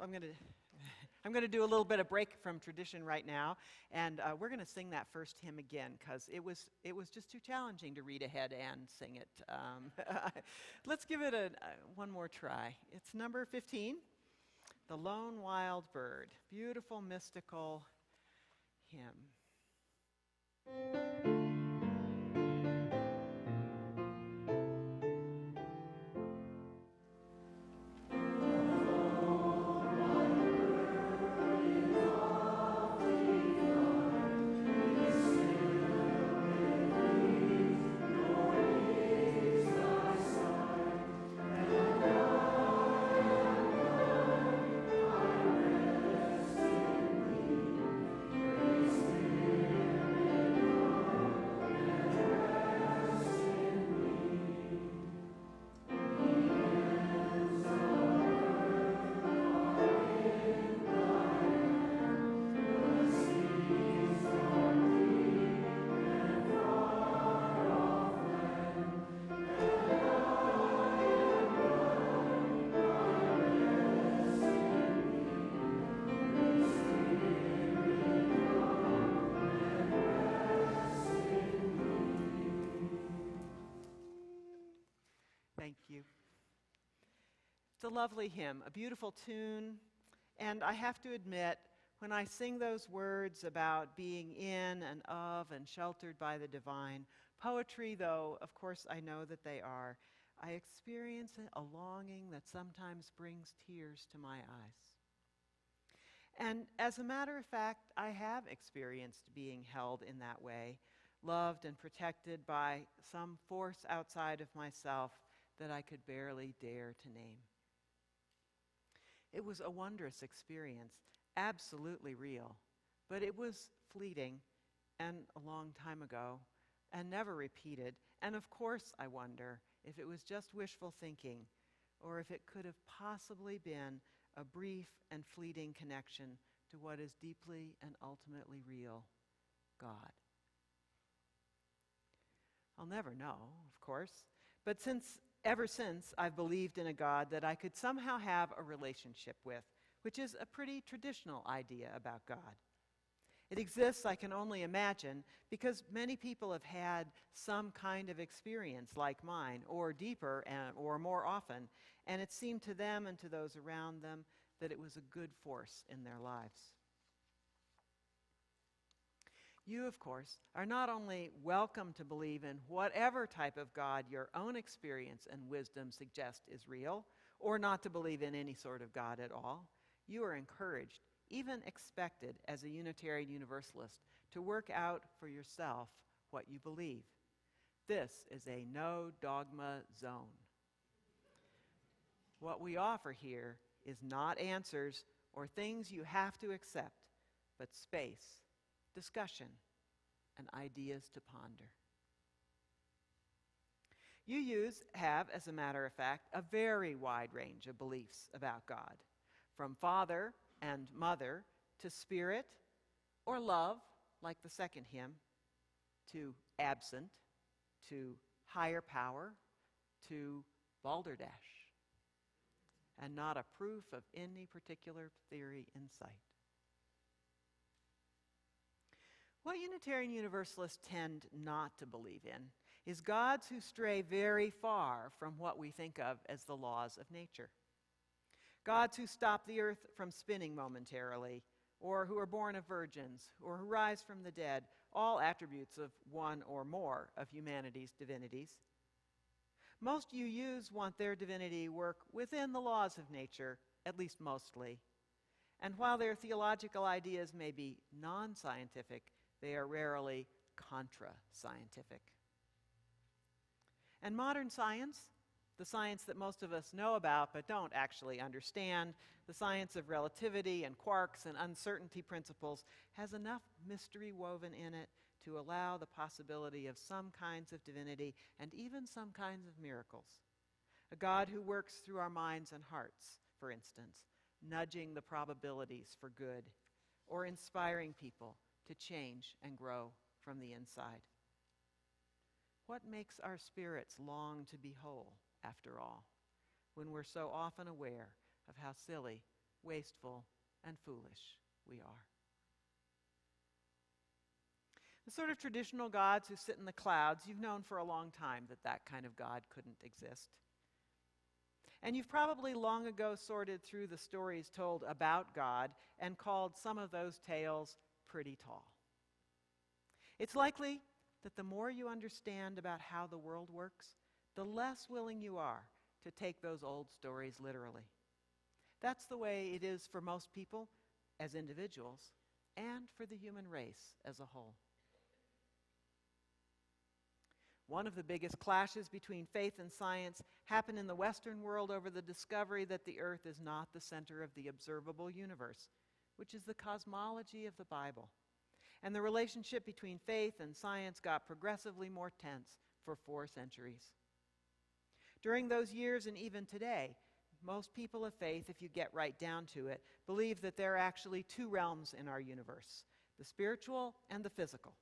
I'm going to do a little bit of break from tradition right now, and we're going to sing that first hymn again because it was just too challenging to read ahead and sing it. Let's give it one more try. It's number 15, "The Lone Wild Bird." Beautiful, mystical hymn. Thank you. It's a lovely hymn, a beautiful tune, and I have to admit, when I sing those words about being in and of and sheltered by the divine, poetry though, of course I know that they are, I experience a longing that sometimes brings tears to my eyes. And as a matter of fact, I have experienced being held in that way, loved and protected by some force outside of myself that I could barely dare to name. It was a wondrous experience, absolutely real, but it was fleeting and a long time ago and never repeated. And of course, I wonder if it was just wishful thinking or if it could have possibly been a brief and fleeting connection to what is deeply and ultimately real, God. I'll never know, of course, but ever since I've believed in a God that I could somehow have a relationship with, which is a pretty traditional idea about God. It exists, I can only imagine, because many people have had some kind of experience like mine, or deeper or more often, and it seemed to them and to those around them that it was a good force in their lives. You, of course, are not only welcome to believe in whatever type of God your own experience and wisdom suggest is real, or not to believe in any sort of God at all. You are encouraged, even expected as a Unitarian Universalist, to work out for yourself what you believe. This is a no-dogma zone. What we offer here is not answers or things you have to accept, but space, discussion, and ideas to ponder. You have, as a matter of fact, a very wide range of beliefs about God, from Father and Mother to Spirit or love, like the second hymn, to absent, to higher power, to balderdash, and not a proof of any particular theory in sight. What Unitarian Universalists tend not to believe in is gods who stray very far from what we think of as the laws of nature. Gods who stop the earth from spinning momentarily, or who are born of virgins, or who rise from the dead, all attributes of one or more of humanity's divinities. Most UUs want their divinity work within the laws of nature, at least mostly. And while their theological ideas may be non-scientific, they are rarely contra-scientific. And modern science, the science that most of us know about but don't actually understand, the science of relativity and quarks and uncertainty principles, has enough mystery woven in it to allow the possibility of some kinds of divinity and even some kinds of miracles. A God who works through our minds and hearts, for instance, nudging the probabilities for good, or inspiring people to change and grow from the inside. What makes our spirits long to be whole, after all, when we're so often aware of how silly wasteful, and foolish we are. The sort of traditional gods who sit in the clouds, you've known for a long time that that kind of God couldn't exist. And you've probably long ago sorted through the stories told about God and called some of those tales pretty tall. It's likely that the more you understand about how the world works, the less willing you are to take those old stories literally. That's the way it is for most people as individuals and for the human race as a whole. One of the biggest clashes between faith and science happened in the Western world over the discovery that the earth is not the center of the observable universe, which is the cosmology of the Bible. And the relationship between faith and science got progressively more tense for 4 centuries. During those years and even today, most people of faith, if you get right down to it, believe that there are actually 2 realms in our universe, the spiritual and the physical,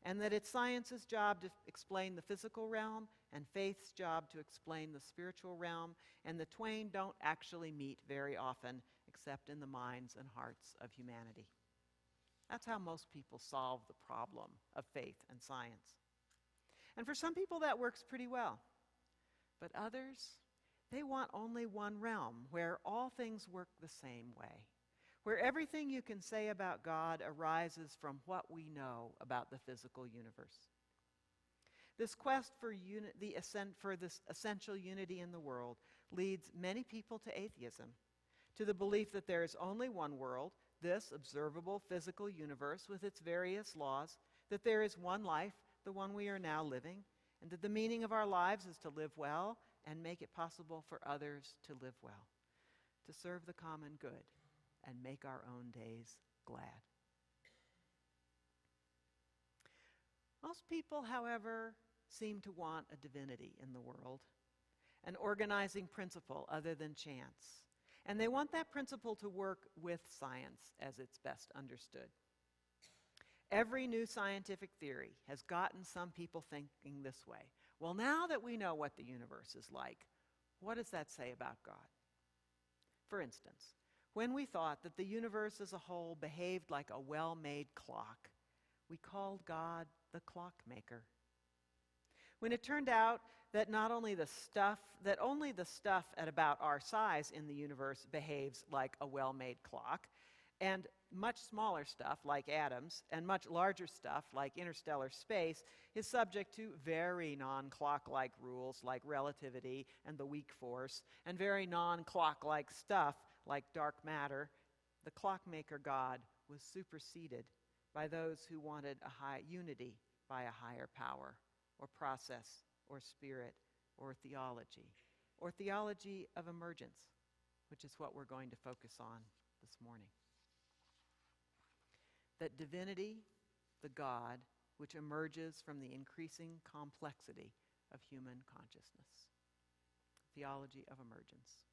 and that it's science's job to explain the physical realm and faith's job to explain the spiritual realm, and the twain don't actually meet very often except in the minds and hearts of humanity. That's how most people solve the problem of faith and science. And for some people that works pretty well. But others, they want only one realm where all things work the same way, where everything you can say about God arises from what we know about the physical universe. This quest for this essential unity in the world leads many people to atheism, to the belief that there is only one world, this observable physical universe with its various laws, that there is one life, the one we are now living, and that the meaning of our lives is to live well and make it possible for others to live well, to serve the common good and make our own days glad. Most people, however, seem to want a divinity in the world, an organizing principle other than chance. And they want that principle to work with science as it's best understood. Every new scientific theory has gotten some people thinking this way. Well, now that we know what the universe is like, what does that say about God? For instance, when we thought that the universe as a whole behaved like a well-made clock, we called God the clockmaker. When it turned out that only the stuff at about our size in the universe behaves like a well-made clock, and much smaller stuff like atoms and much larger stuff like interstellar space is subject to very non-clock-like rules like relativity and the weak force, and very non-clock-like stuff like dark matter, the clockmaker God was superseded by those who wanted a high unity by a higher power, or process, or spirit, or theology of emergence, which is what we're going to focus on this morning. That divinity, the God, which emerges from the increasing complexity of human consciousness. Theology of emergence.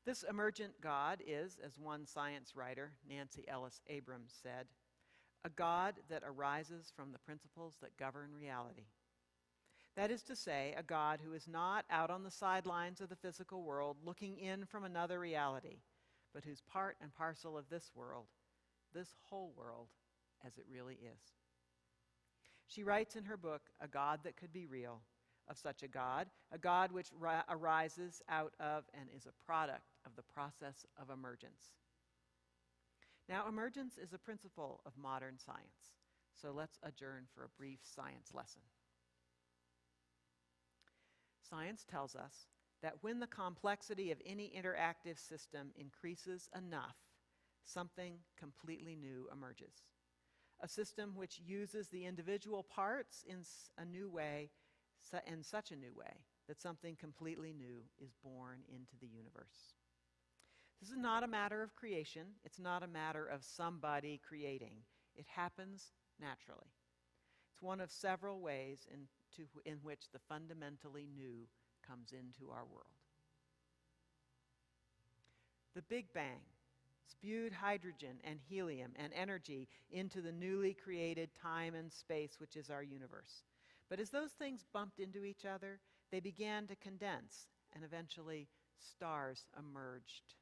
This emergent God is, as one science writer, Nancy Ellis Abrams, said, a God that arises from the principles that govern reality. That is to say, a God who is not out on the sidelines of the physical world looking in from another reality, but who's part and parcel of this world, this whole world, as it really is. She writes in her book, A God That Could Be Real, of such a God which arises out of and is a product of the process of emergence. Now, emergence is a principle of modern science, so let's adjourn for a brief science lesson. Science tells us that when the complexity of any interactive system increases enough, something completely new emerges. A system which uses the individual parts in a new way, in such a new way that something completely new is born into the universe. This is not a matter of creation. It's not a matter of somebody creating. It happens naturally. It's one of several ways in which the fundamentally new comes into our world. The Big Bang spewed hydrogen and helium and energy into the newly created time and space, which is our universe. But as those things bumped into each other, they began to condense, and eventually stars emerged.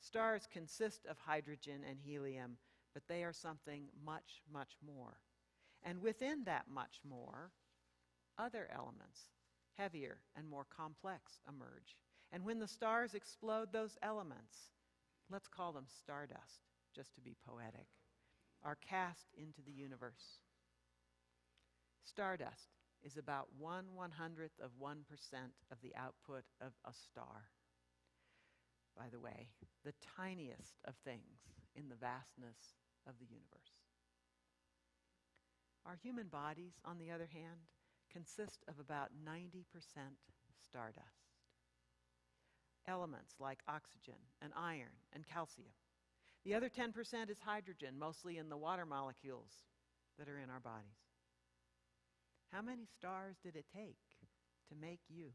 Stars consist of hydrogen and helium, but they are something much, much more. And within that much more, other elements, heavier and more complex, emerge. And when the stars explode, those elements, let's call them stardust, just to be poetic, are cast into the universe. Stardust is about 1/100th of 1% of the output of a star. By the way, the tiniest of things in the vastness of the universe. Our human bodies, on the other hand, consist of about 90% stardust. Elements like oxygen and iron and calcium. The other 10% is hydrogen, mostly in the water molecules that are in our bodies. How many stars did it take to make you?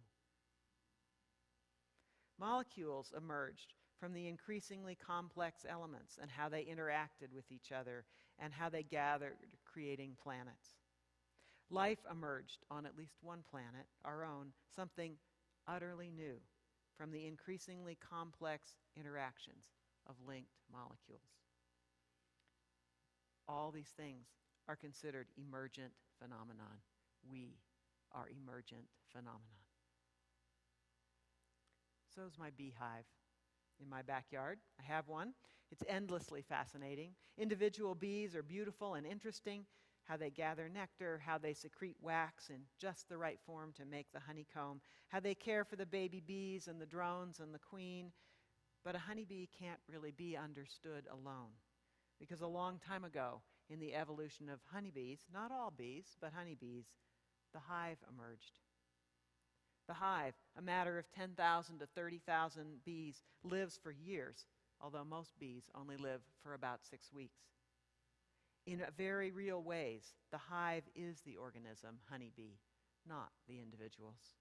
Molecules emerged from the increasingly complex elements and how they interacted with each other and how they gathered, creating planets. Life emerged on at least one planet, our own, something utterly new from the increasingly complex interactions of linked molecules. All these things are considered emergent phenomenon. We are emergent phenomenon. So is my beehive in my backyard. I have one. It's endlessly fascinating. Individual bees are beautiful and interesting. How they gather nectar, how they secrete wax in just the right form to make the honeycomb, how they care for the baby bees and the drones and the queen. But a honeybee can't really be understood alone, because a long time ago in the evolution of honeybees, not all bees, but honeybees, the hive emerged. The hive, a matter of 10,000 to 30,000 bees, lives for years, although most bees only live for about 6 weeks. In very real ways, the hive is the organism, honeybee, not the individuals.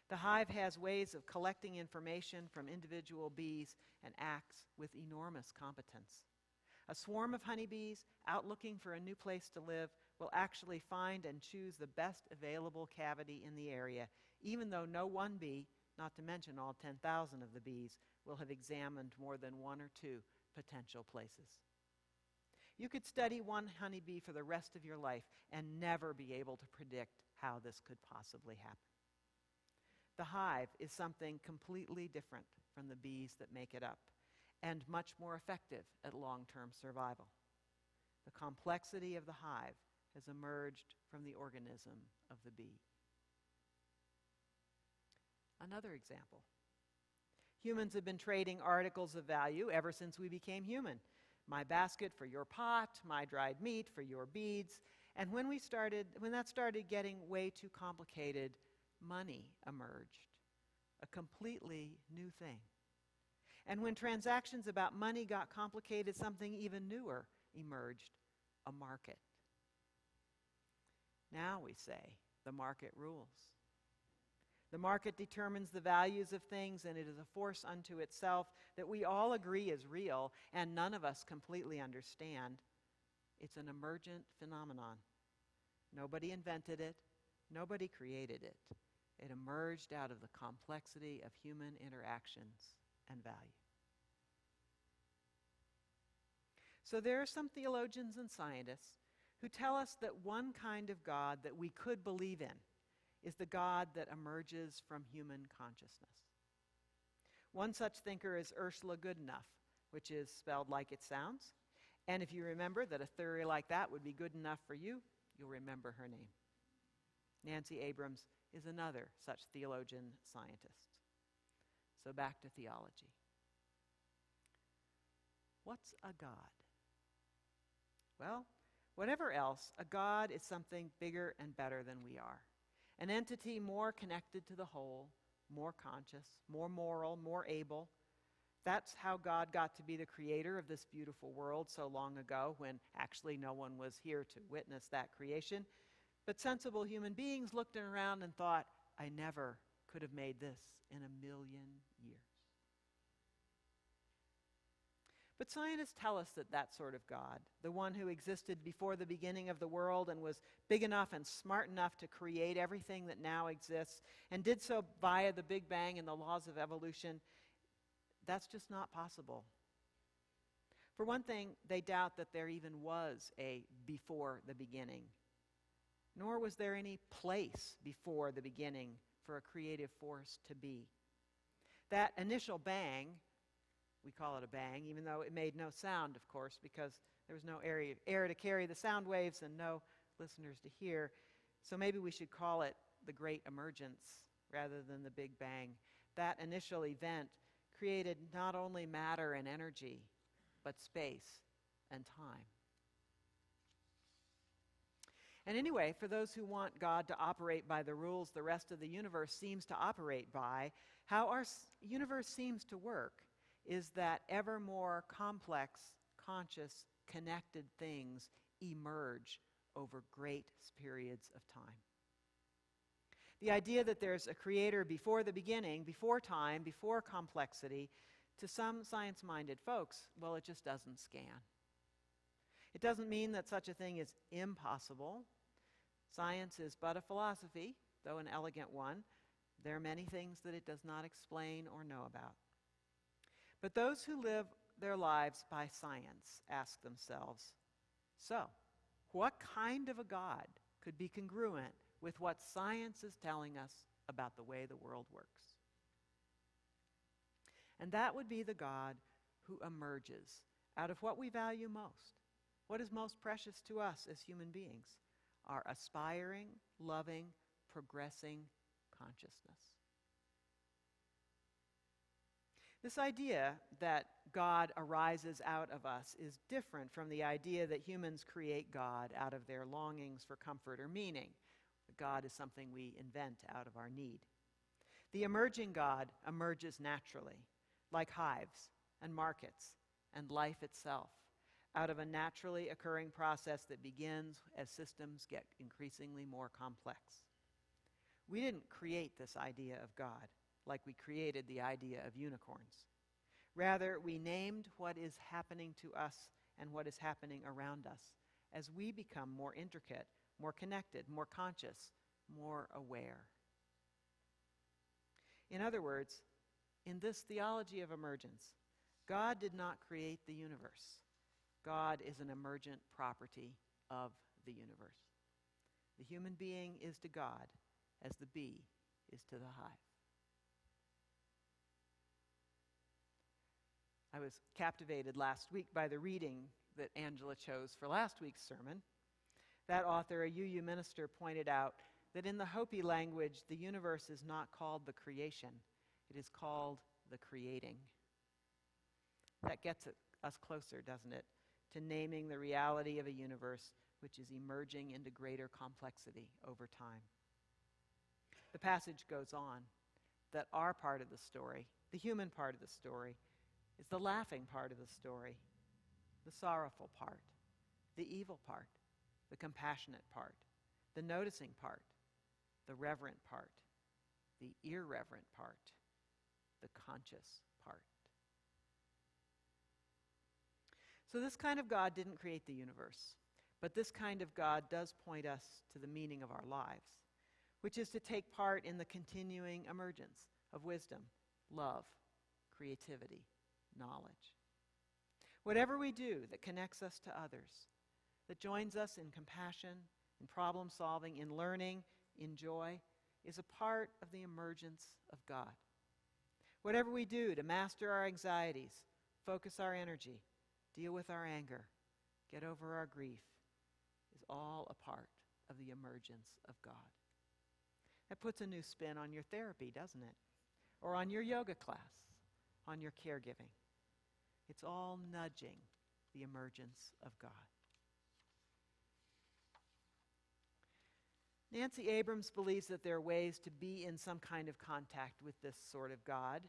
The hive has ways of collecting information from individual bees and acts with enormous competence. A swarm of honeybees out looking for a new place to live will actually find and choose the best available cavity in the area, even though no one bee, not to mention all 10,000 of the bees, will have examined more than one or two potential places. You could study one honeybee for the rest of your life and never be able to predict how this could possibly happen. The hive is something completely different from the bees that make it up, and much more effective at long-term survival. The complexity of the hive has emerged from the organism of the bee. Another example. Humans have been trading articles of value ever since we became human. My basket for your pot, my dried meat for your beads. And when that started getting way too complicated, money emerged, a completely new thing. And when transactions about money got complicated, something even newer emerged, a market. Now we say the market rules. The market determines the values of things, and it is a force unto itself that we all agree is real and none of us completely understand. It's an emergent phenomenon. Nobody invented it. Nobody created it. It emerged out of the complexity of human interactions and value. So there are some theologians and scientists who tell us that one kind of God that we could believe in is the God that emerges from human consciousness. One such thinker is Ursula Goodenough, which is spelled like it sounds. And if you remember that a theory like that would be good enough for you, you'll remember her name. Nancy Abrams is another such theologian scientist. So back to theology. What's a God? Well, whatever else, a God is something bigger and better than we are. An entity more connected to the whole, more conscious, more moral, more able. That's how God got to be the creator of this beautiful world so long ago, when actually no one was here to witness that creation. But sensible human beings looked around and thought, I never could have made this in a million years. But scientists tell us that that sort of God, the one who existed before the beginning of the world and was big enough and smart enough to create everything that now exists, and did so via the Big Bang and the laws of evolution, That's just not possible. For one thing, they doubt that there even was a before the beginning, nor was there any place before the beginning for a creative force to be. That initial bang, we call it a bang, even though it made no sound, of course, because there was no air to carry the sound waves and no listeners to hear. So maybe we should call it the Great Emergence rather than the Big Bang. That initial event created not only matter and energy, but space and time. And anyway, for those who want God to operate by the rules the rest of the universe seems to operate by, how our universe seems to work is that ever more complex, conscious, connected things emerge over great periods of time. The idea that there's a creator before the beginning, before time, before complexity, to some science-minded folks, well, it just doesn't scan. It doesn't mean that such a thing is impossible. Science is but a philosophy, though an elegant one. There are many things that it does not explain or know about. But those who live their lives by science ask themselves, so, what kind of a God could be congruent with what science is telling us about the way the world works? And that would be the God who emerges out of what we value most, what is most precious to us as human beings, our aspiring, loving, progressing consciousness. This idea that God arises out of us is different from the idea that humans create God out of their longings for comfort or meaning. God is something we invent out of our need. The emerging God emerges naturally, like hives and markets and life itself, out of a naturally occurring process that begins as systems get increasingly more complex. We didn't create this idea of God like we created the idea of unicorns. Rather, we named what is happening to us and what is happening around us as we become more intricate, more connected, more conscious, more aware. In other words, in this theology of emergence, God did not create the universe. God is an emergent property of the universe. The human being is to God as the bee is to the hive. I was captivated last week by the reading that Angela chose for last week's sermon. That author, a UU minister, pointed out that in the Hopi language, the universe is not called the creation. It is called the creating. That gets us closer, doesn't it, to naming the reality of a universe which is emerging into greater complexity over time. The passage goes on that our part of the story, the human part of the story, is the laughing part of the story, the sorrowful part, the evil part, the compassionate part, the noticing part, the reverent part, the irreverent part, the conscious part. So this kind of God didn't create the universe, but this kind of God does point us to the meaning of our lives, which is to take part in the continuing emergence of wisdom, love, creativity, knowledge. Whatever we do that connects us to others, that joins us in compassion, in problem solving, in learning, in joy, is a part of the emergence of God. Whatever we do to master our anxieties, focus our energy, deal with our anger, get over our grief, is all a part of the emergence of God. That puts a new spin on your therapy, doesn't it? Or on your yoga class, on your caregiving. It's all nudging the emergence of God. Nancy Abrams believes that there are ways to be in some kind of contact with this sort of God,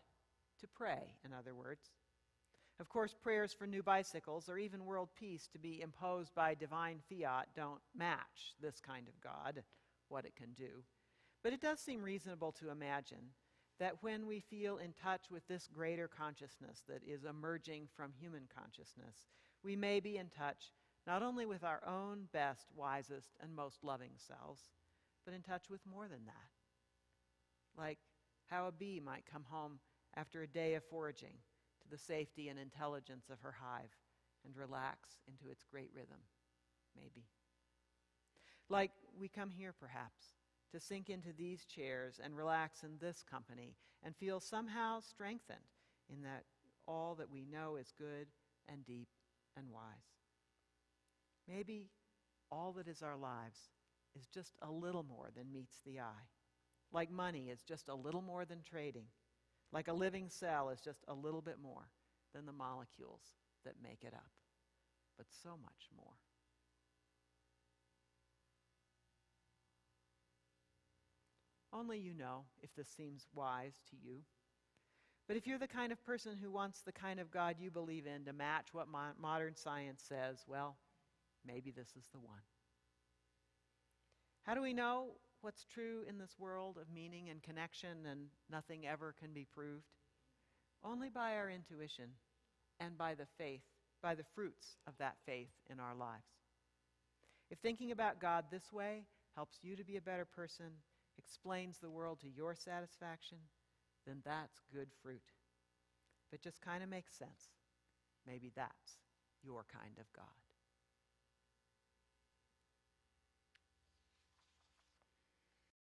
to pray, in other words. Of course, prayers for new bicycles or even world peace to be imposed by divine fiat don't match this kind of God, what it can do. But it does seem reasonable to imagine that when we feel in touch with this greater consciousness that is emerging from human consciousness, we may be in touch not only with our own best, wisest, and most loving selves, but in touch with more than that. Like how a bee might come home after a day of foraging to the safety and intelligence of her hive and relax into its great rhythm, maybe. Like we come here, perhaps, to sink into these chairs and relax in this company and feel somehow strengthened in that all that we know is good and deep and wise. Maybe all that is our lives is just a little more than meets the eye. Like money is just a little more than trading. Like a living cell is just a little bit more than the molecules that make it up. But so much more. Only you know if this seems wise to you. But if you're the kind of person who wants the kind of God you believe in to match what modern science says, well, maybe this is the one. How do we know what's true in this world of meaning and connection and nothing ever can be proved? Only by our intuition and by the faith, by the fruits of that faith in our lives. If thinking about God this way helps you to be a better person, explains the world to your satisfaction, then that's good fruit. If it just kind of makes sense, maybe that's your kind of God.